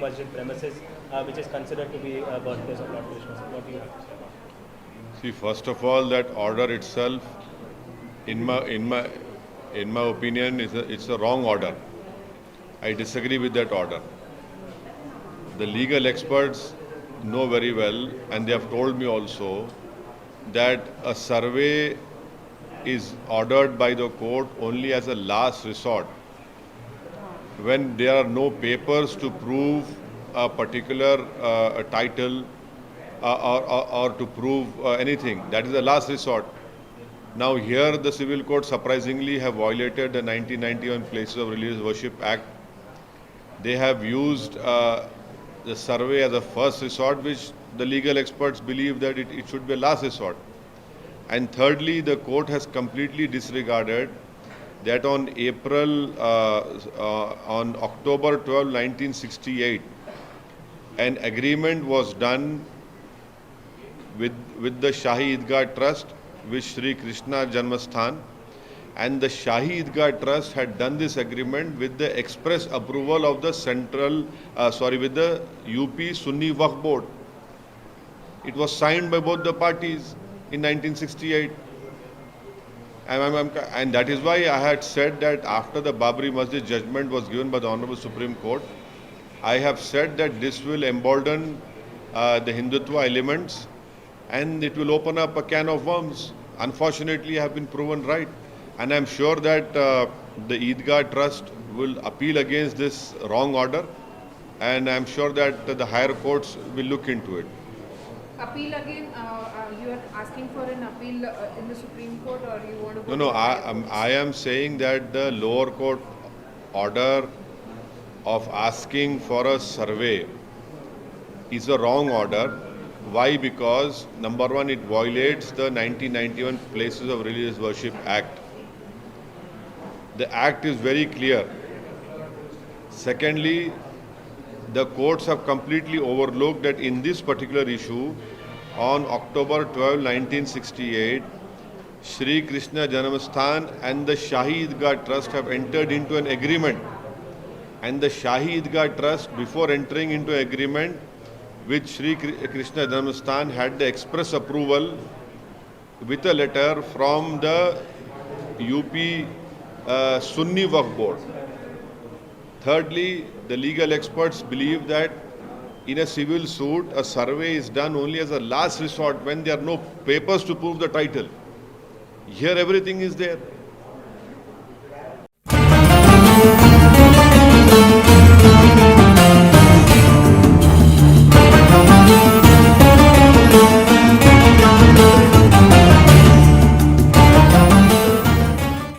Masjid premises, which is considered to be a birthplace of Lord Krishna. So what do you have to say about it? See, first of all, that order itself, in my opinion, it's a wrong order. I disagree with that order. The legal experts know very well, and they have told me also, that a survey is ordered by the court only as a last resort, when there are no papers to prove a particular title or to prove anything. That is the last resort. Now here the civil court surprisingly have violated the 1991 Places of Religious Worship Act. They have used the survey as a first resort, which the legal experts believe that it should be a last resort. And thirdly, the court has completely disregarded that on October 12, 1968, an agreement was done with the Shahi Idgah Trust with Sri Krishna Janmasthan, and the Shahi Idgah Trust had done this agreement with the express approval of the with the UP Sunni Waqf Board. It was signed by both the parties in 1968. And that is why I had said that after the Babri Masjid judgment was given by the Honorable Supreme Court, I have said that this will embolden the Hindutva elements and it will open up a can of worms. Unfortunately, I have been proven right. And I'm sure that the Idgah Trust will appeal against this wrong order, and I'm sure that the higher courts will look into it. Appeal again, you are asking for an appeal in the Supreme Court, or you want to go No, I am saying that the lower court order of asking for a survey is a wrong order. Why? Because number one, it violates the 1991 Places of Religious Worship Act. The act is very clear. Secondly, the courts have completely overlooked that in this particular issue, on October 12, 1968, Sri Krishna Janmasthan and the Shahi Idgah Trust have entered into an agreement. And the Shahi Idgah Trust, before entering into agreement with Sri Krishna Janmasthan, had the express approval with a letter from the UP Sunni Waqf Board. Thirdly, the legal experts believe that in a civil suit, a survey is done only as a last resort when there are no papers to prove the title. Here everything is there.